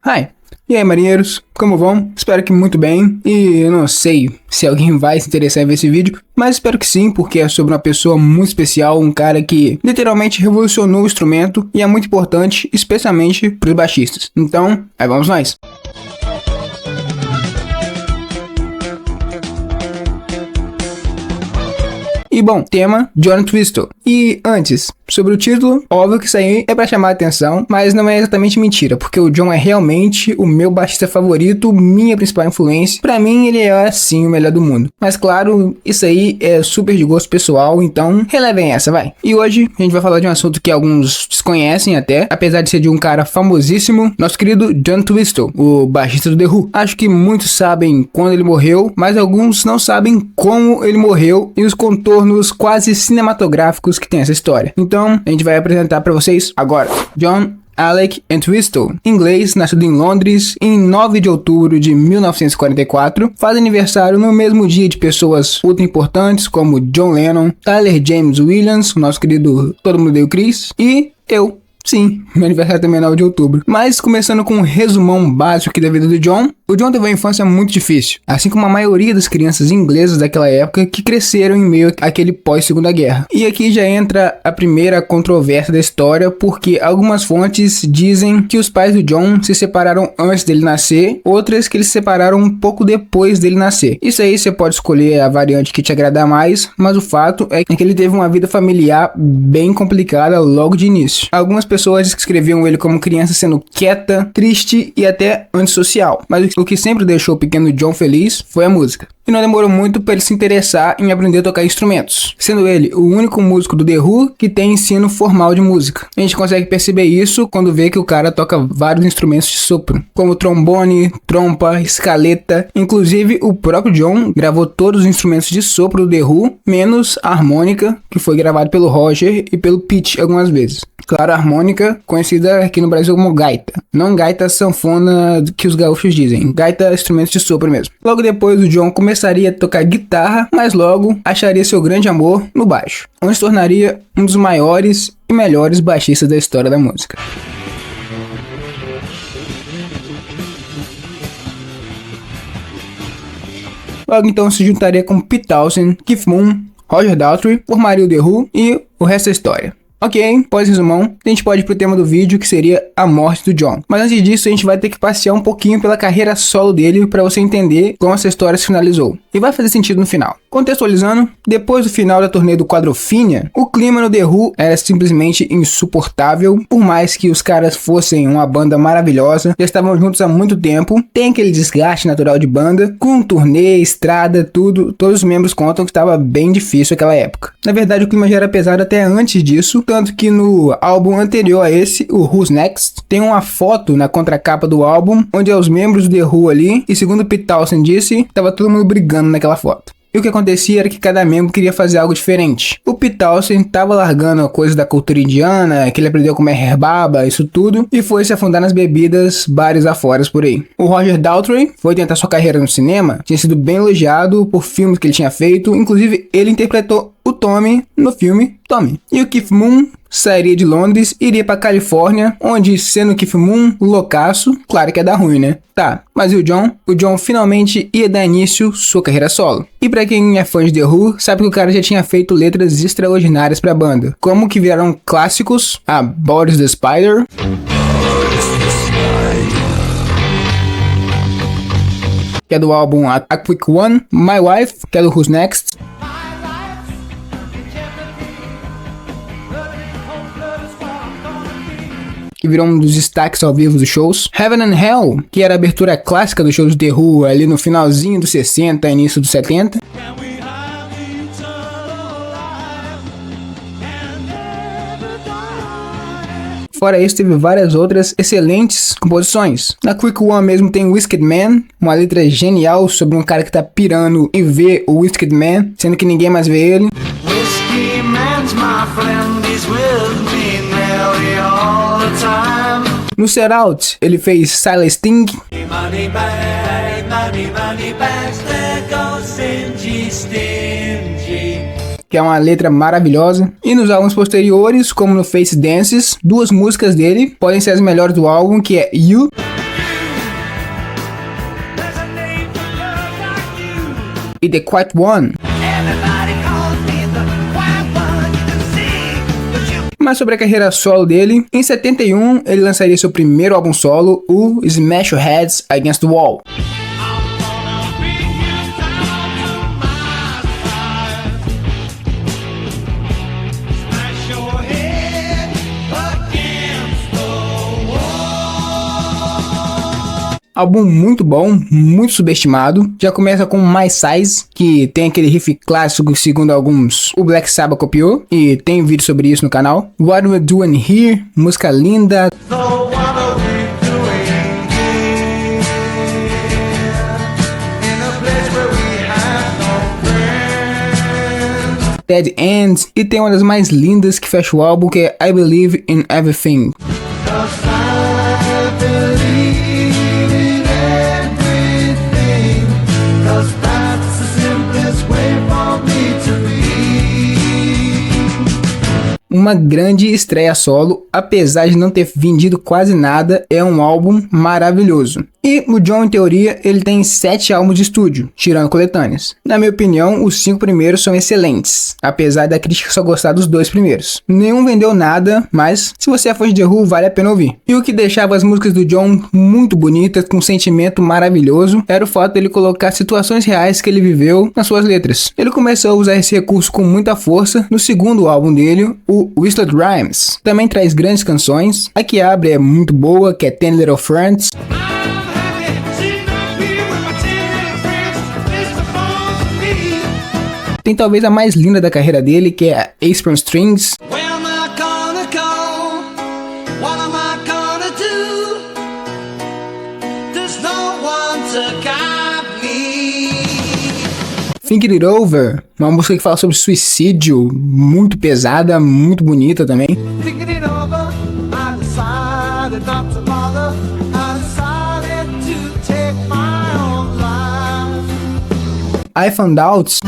Hi! E aí, marinheiros, como vão? Espero que muito bem, e eu não sei se alguém vai se interessar em ver esse vídeo, mas espero que sim, porque é sobre uma pessoa muito especial, um cara que literalmente revolucionou o instrumento e é muito importante, especialmente para os baixistas. Então, aí vamos nós! E bom, tema, John Entwistle. E antes, sobre o título, óbvio que isso aí é pra chamar a atenção, mas não é exatamente mentira, porque o John é realmente o meu baixista favorito, minha principal influência. Pra mim, ele é sim o melhor do mundo. Mas claro, isso aí é super de gosto pessoal, então relevem essa, vai. E hoje a gente vai falar de um assunto que alguns desconhecem até, apesar de ser de um cara famosíssimo, nosso querido John Entwistle, o baixista do The Who. Acho que muitos sabem quando ele morreu, mas alguns não sabem como ele morreu e os contornos quase cinematográficos que tem essa história. Então, a gente vai apresentar para vocês agora. John Alec Entwistle, inglês, nascido em Londres em 9 de outubro de 1944, faz aniversário no mesmo dia de pessoas ultra importantes como John Lennon, Tyler James Williams, o nosso querido Todo Mundo Odeia o Chris, e eu. Sim, meu aniversário também é 9 de outubro. Mas começando com um resumão básico da vida do John, o John teve uma infância muito difícil, assim como a maioria das crianças inglesas daquela época que cresceram em meio àquele pós-segunda guerra. E aqui já entra a primeira controvérsia da história, porque algumas fontes dizem que os pais do John se separaram antes dele nascer, outras que eles se separaram um pouco depois dele nascer. Isso aí você pode escolher a variante que te agradar mais, mas o fato é que ele teve uma vida familiar bem complicada logo de início. Algumas pessoas descreviam ele como criança sendo quieta, triste e até antissocial, mas o que sempre deixou o pequeno John feliz foi a música. E não demorou muito para ele se interessar em aprender a tocar instrumentos, sendo ele o único músico do The Who que tem ensino formal de música. A gente consegue perceber isso quando vê que o cara toca vários instrumentos de sopro, como trombone, trompa, escaleta. Inclusive, o próprio John gravou todos os instrumentos de sopro do The Who, menos a harmônica, que foi gravado pelo Roger e pelo Pete algumas vezes. Claro, a harmônica, conhecida aqui no Brasil como gaita. Não gaita sanfona que os gaúchos dizem, gaita instrumentos de sopro mesmo. Logo depois, o John começaria a tocar guitarra, mas logo acharia seu grande amor no baixo, onde se tornaria um dos maiores e melhores baixistas da história da música. Logo então se juntaria com Pete Townshend, Keith Moon, Roger Daltrey, formaria o The Who e o resto é história. Ok, pós-resumão, a gente pode ir pro tema do vídeo, que seria a morte do John. Mas antes disso, a gente vai ter que passear um pouquinho pela carreira solo dele para você entender como essa história se finalizou. E vai fazer sentido no final. Contextualizando, depois do final da turnê do Quadrophenia, o clima no The Who era simplesmente insuportável. Por mais que os caras fossem uma banda maravilhosa, já estavam juntos há muito tempo, tem aquele desgaste natural de banda, com turnê, estrada, tudo, todos os membros contam que estava bem difícil aquela época. Na verdade, o clima já era pesado até antes disso, tanto que no álbum anterior a esse, o Who's Next, tem uma foto na contracapa do álbum, onde é os membros do The Who ali, e segundo Pete Townshend disse, tava todo mundo brigando naquela foto. E o que acontecia era que cada membro queria fazer algo diferente. O Pete Townshend tava largando a coisa da cultura indiana, que ele aprendeu a comer herbaba, isso tudo, e foi se afundar nas bebidas, bares afora por aí. O Roger Daltrey foi tentar sua carreira no cinema, tinha sido bem elogiado por filmes que ele tinha feito, inclusive ele interpretou o Tommy no filme Tommy. E o Keith Moon sairia de Londres e iria pra Califórnia, onde, sendo Keith Moon loucaço, claro que ia dar ruim, né? Tá, mas e o John? O John finalmente ia dar início sua carreira solo. E pra quem é fã de The Who, sabe que o cara já tinha feito letras extraordinárias pra banda, como que viraram clássicos, a Boris the Spider, que é do álbum A Quick One, My Wife, que é do Who's Next, que virou um dos destaques ao vivo dos shows. Heaven and Hell, que era a abertura clássica dos shows do The Who ali no finalzinho dos 60, início dos 70. Fora isso, teve várias outras excelentes composições. Na Quick One mesmo tem Whiskey Man, uma letra genial sobre um cara que tá pirando e vê o Whiskey Man, sendo que ninguém mais vê ele. Whiskey Man's my friend, he's with me nearly all the time. No Set Out, ele fez Silent Sting. Money bags, there goes Stingy. Que é uma letra maravilhosa. E nos álbuns posteriores, como no Face Dances, duas músicas dele podem ser as melhores do álbum, que é You e The Quiet One. Mas sobre a carreira solo dele, em 71 ele lançaria seu primeiro álbum solo, o Smash Your Heads Against the Wall. Álbum muito bom, muito subestimado. Já começa com My Size, que tem aquele riff clássico, segundo alguns, o Black Sabbath copiou, e tem vídeo sobre isso no canal. What We're Doing Here, música linda. Dead Ends, e tem uma das mais lindas que fecha o álbum, que é I Believe in Everything. Uma grande estreia solo, apesar de não ter vendido quase nada, é um álbum maravilhoso. E o John, em teoria, ele tem 7 álbuns de estúdio, tirando coletâneas. Na minha opinião, os 5 primeiros são excelentes, apesar da crítica só gostar dos 2 primeiros. Nenhum vendeu nada, mas se você é fã de The Who, vale a pena ouvir. E o que deixava as músicas do John muito bonitas, com um sentimento maravilhoso, era o fato dele colocar situações reais que ele viveu nas suas letras. Ele começou a usar esse recurso com muita força no segundo álbum dele, o Twisted Rhymes. Também traz grandes canções. A que abre é muito boa, que é Ten Little Friends. Tem talvez a mais linda da carreira dele, que é a Ace from Strings. Think It Over, uma música que fala sobre suicídio, muito pesada, muito bonita também. I Found Out.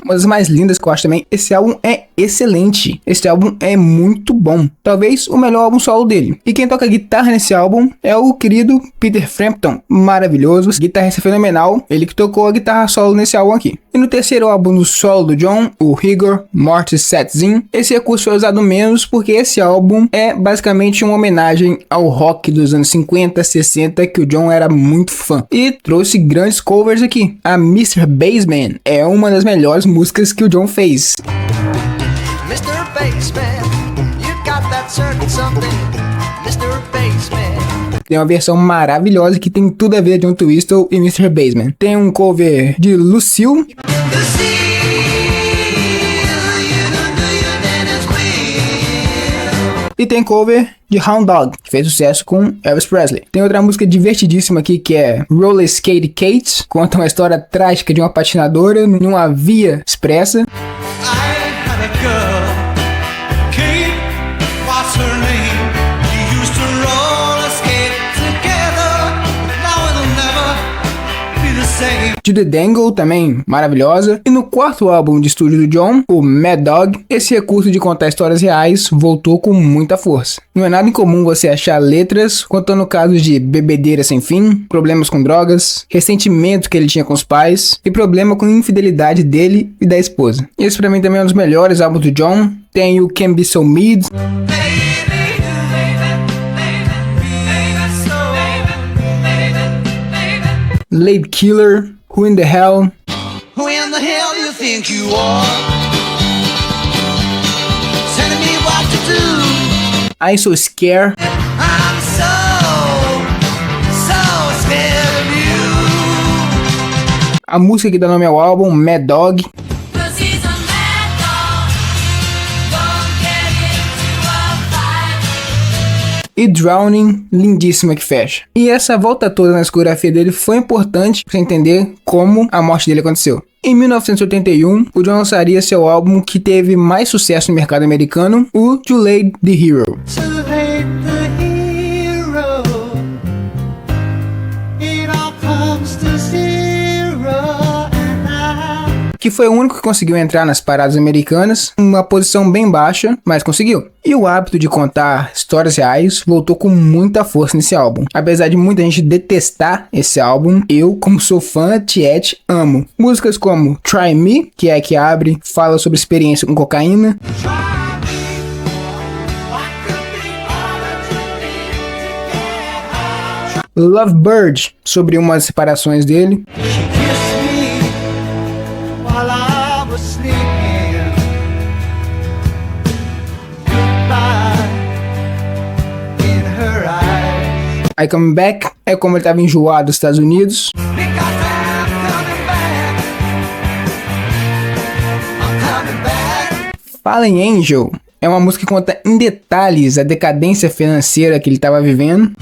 Uma das mais lindas que eu acho também. Esse álbum é excelente. Esse álbum é muito bom. Talvez o melhor álbum solo dele. E quem toca guitarra nesse álbum é o querido Peter Frampton. Maravilhoso. Guitarrista fenomenal. Ele que tocou a guitarra solo nesse álbum aqui. E no terceiro álbum do solo do John, o Rigor Mortis Setzin, esse recurso foi usado menos porque esse álbum é basicamente uma homenagem ao rock dos anos 50, 60, que o John era muito fã. E trouxe grandes covers aqui. A Mr. Bassman é uma das melhores músicas que o John fez. Mr. Bassman, you got that certain something. Mr. Bassman. Tem uma versão maravilhosa que tem tudo a ver com John Twistle e Mr. Bassman. Tem um cover de Lucille. E tem cover de Hound Dog, que fez sucesso com Elvis Presley. Tem outra música divertidíssima aqui que é Roller Skate Kate, conta uma história trágica de uma patinadora numa via expressa. De The Dangle, também maravilhosa. E no quarto álbum de estúdio do John, o Mad Dog, esse recurso de contar histórias reais voltou com muita força. Não é nada incomum você achar letras contando casos de bebedeira sem fim, problemas com drogas, ressentimento que ele tinha com os pais e problema com infidelidade dele e da esposa. Esse pra mim também é um dos melhores álbuns do John. Tem o Can Be So Mid. Late Killer, Who in the Hell? Who in the hell you think you are? Telling me what to do. I'm So Scared. I'm so scared of you. A música que dá nome ao álbum, Mad Dog. E Drowning, lindíssima que fecha. E essa volta toda na discografia dele foi importante para você entender como a morte dele aconteceu. Em 1981, o John lançaria seu álbum que teve mais sucesso no mercado americano, o Too Late the Hero. que foi o único que conseguiu entrar nas paradas americanas, uma posição bem baixa, mas conseguiu. E o hábito de contar histórias reais voltou com muita força nesse álbum. Apesar de muita gente detestar esse álbum, eu, como sou fã, Tiet, amo. Músicas como Try Me, que é a que abre, fala sobre experiência com cocaína. Lovebird, sobre umas separações dele. I Come Back é como ele estava enjoado dos Estados Unidos. Fallen Angel é uma música que conta em detalhes a decadência financeira que ele estava vivendo.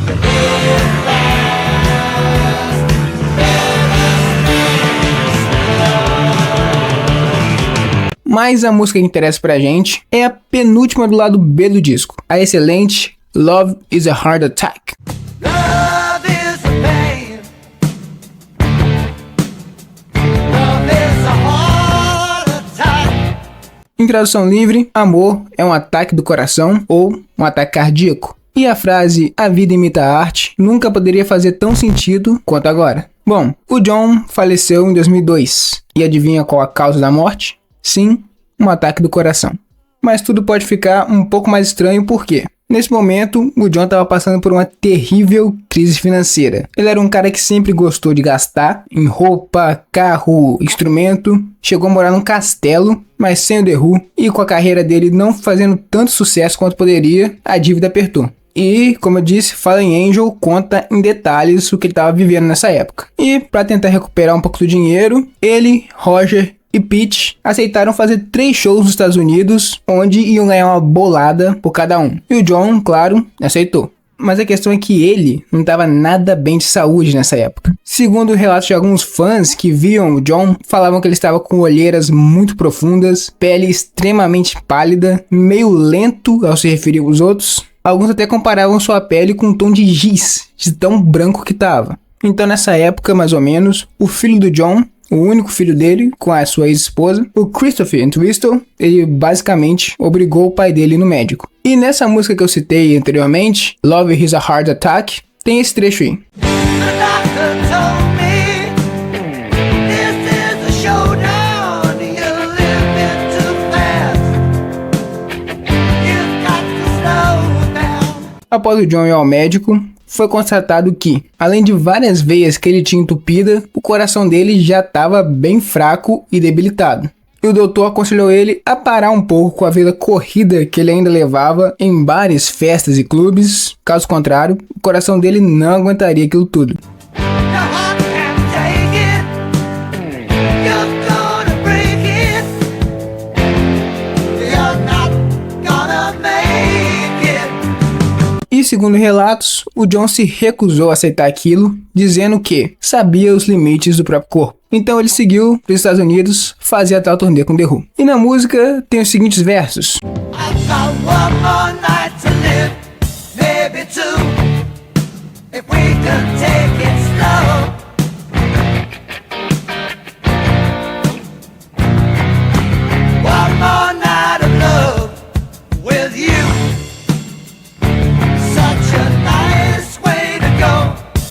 Mas a música que interessa pra gente é a penúltima do lado B do disco, a excelente Love is a Heart Attack. Love is a pain. Love is a heart attack. Em tradução livre, amor é um ataque do coração ou um ataque cardíaco. E a frase "a vida imita a arte" nunca poderia fazer tão sentido quanto agora. Bom, o John faleceu em 2002. E adivinha qual a causa da morte? Sim, um ataque do coração. Mas tudo pode ficar um pouco mais estranho porque, nesse momento, o John estava passando por uma terrível crise financeira. Ele era um cara que sempre gostou de gastar em roupa, carro, instrumento. Chegou a morar num castelo, mas sem o The Who. E com a carreira dele não fazendo tanto sucesso quanto poderia, a dívida apertou. E, como eu disse, Fallen Angel conta em detalhes o que ele estava vivendo nessa época. E, para tentar recuperar um pouco do dinheiro, ele, Roger e Pete aceitaram fazer 3 shows nos Estados Unidos, onde iam ganhar uma bolada por cada um. E o John, claro, aceitou. Mas a questão é que ele não estava nada bem de saúde nessa época. Segundo relatos de alguns fãs que viam o John, falavam que ele estava com olheiras muito profundas, pele extremamente pálida, meio lento ao se referir aos outros. Alguns até comparavam sua pele com um tom de giz, de tão branco que estava. Então nessa época, mais ou menos, o filho do John, o único filho dele, com a sua ex-esposa, o Christopher Entwistle, ele basicamente obrigou o pai dele no médico. E nessa música que eu citei anteriormente, Love is a Heart Attack, tem esse trecho aí. Após o John ir ao médico, foi constatado que, além de várias veias que ele tinha entupida, o coração dele já estava bem fraco e debilitado. E o doutor aconselhou ele a parar um pouco com a vida corrida que ele ainda levava em bares, festas e clubes. Caso contrário, o coração dele não aguentaria aquilo tudo. E segundo relatos, o John se recusou a aceitar aquilo, dizendo que sabia os limites do próprio corpo. Então ele seguiu para os Estados Unidos fazer a tal turnê com The Who. E na música tem os seguintes versos.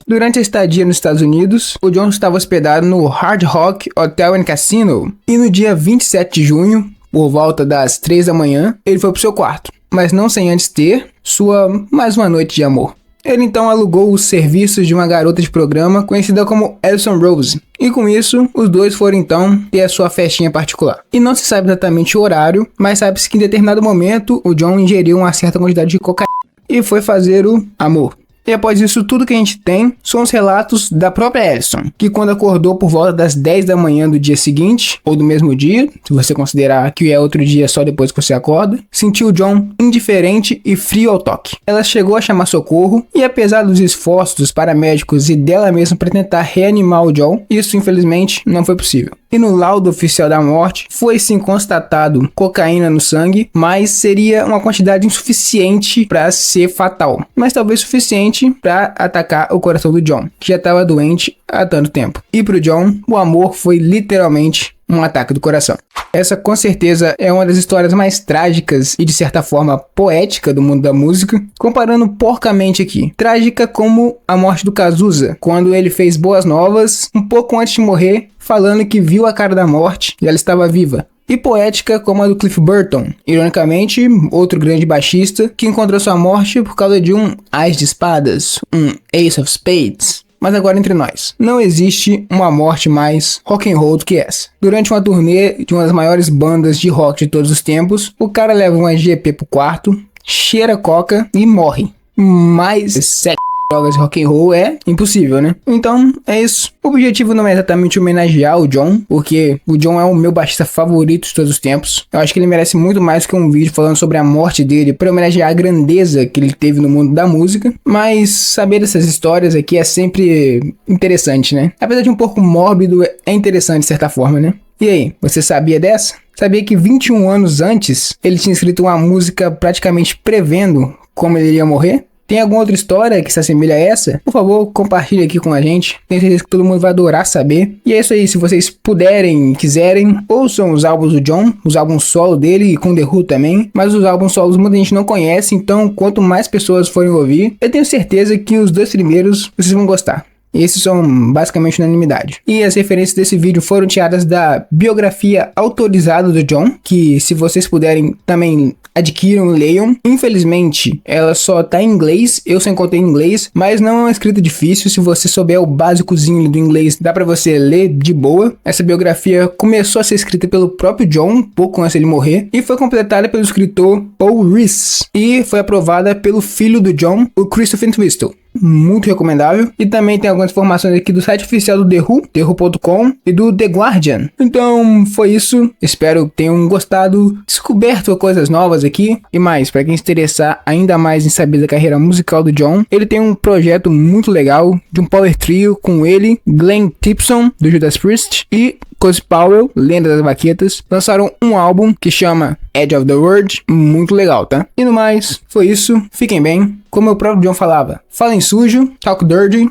Durante a estadia nos Estados Unidos, o John estava hospedado no Hard Rock Hotel and Casino. E no dia 27 de junho, por volta das 3 da manhã, ele foi para o seu quarto. Mas não sem antes ter sua mais uma noite de amor. Ele então alugou os serviços de uma garota de programa conhecida como Alison Rose. E com isso, os dois foram então ter a sua festinha particular. E não se sabe exatamente o horário, mas sabe-se que em determinado momento, o John ingeriu uma certa quantidade de cocaína e foi fazer o amor. E após isso, tudo que a gente tem são os relatos da própria Alison, que quando acordou por volta das 10 da manhã do dia seguinte, ou do mesmo dia, se você considerar que é outro dia só depois que você acorda, sentiu o John indiferente e frio ao toque. Ela chegou a chamar socorro, e apesar dos esforços dos paramédicos e dela mesma para tentar reanimar o John, isso infelizmente não foi possível. E no laudo oficial da morte, foi sim constatado cocaína no sangue, mas seria uma quantidade insuficiente para ser fatal, mas talvez suficiente para atacar o coração do John, que já estava doente há tanto tempo. E pro John, o amor foi literalmente um ataque do coração. Essa com certeza é uma das histórias mais trágicas e de certa forma poética do mundo da música, comparando porcamente aqui. Trágica como a morte do Cazuza, quando ele fez Boas Novas, um pouco antes de morrer, falando que viu a cara da morte e ela estava viva. E poética como a do Cliff Burton, ironicamente, outro grande baixista que encontrou sua morte por causa de um As de Espadas, um Ace of Spades. Mas agora entre nós, não existe uma morte mais rock and roll do que essa. Durante uma turnê de uma das maiores bandas de rock de todos os tempos, o cara leva uma GP pro quarto, cheira coca e morre. Mas sexo, drogas e rock and roll é impossível, né? Então é isso. O objetivo não é exatamente homenagear o John, porque o John é o meu baixista favorito de todos os tempos. Eu acho que ele merece muito mais que um vídeo falando sobre a morte dele, para homenagear a grandeza que ele teve no mundo da música. Mas saber dessas histórias aqui é sempre interessante, né? Apesar de um pouco mórbido, é interessante de certa forma, né? E aí, você sabia dessa? Sabia que 21 anos antes ele tinha escrito uma música praticamente prevendo como ele iria morrer? Tem alguma outra história que se assemelha a essa? Por favor, compartilhe aqui com a gente. Tenho certeza que todo mundo vai adorar saber. E é isso aí, se vocês puderem e quiserem, ouçam os álbuns do John, os álbuns solo dele e com The Who também. Mas os álbuns solos muita gente não conhece, então quanto mais pessoas forem ouvir, eu tenho certeza que os 2 primeiros vocês vão gostar. Esses são basicamente unanimidade. E as referências desse vídeo foram tiradas da biografia autorizada do John, que se vocês puderem também adquiram e leiam. Infelizmente, ela só tá em inglês, eu só encontrei em inglês, mas não é uma escrita difícil. Se você souber o básicozinho do inglês, dá pra você ler de boa. Essa biografia começou a ser escrita pelo próprio John, pouco antes de ele morrer, e foi completada pelo escritor Paul Rees, e foi aprovada pelo filho do John, o Christopher Entwistle. Muito recomendável. E também tem algumas informações aqui do site oficial do The Who, TheWho.com, e do The Guardian. Então foi isso, espero que tenham gostado, descoberto coisas novas aqui. E mais, para quem se interessar ainda mais em saber da carreira musical do John, ele tem um projeto muito legal de um power trio com ele, Glenn Tipton do Judas Priest e Cozy Powell, lenda das baquetas, lançaram um álbum que chama Edge of the World, muito legal, tá? E no mais, foi isso, fiquem bem. Como o próprio John falava, falem sujo, talk dirty. The man,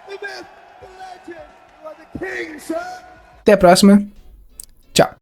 the myth, the legend, you are the king, sir. Até a próxima.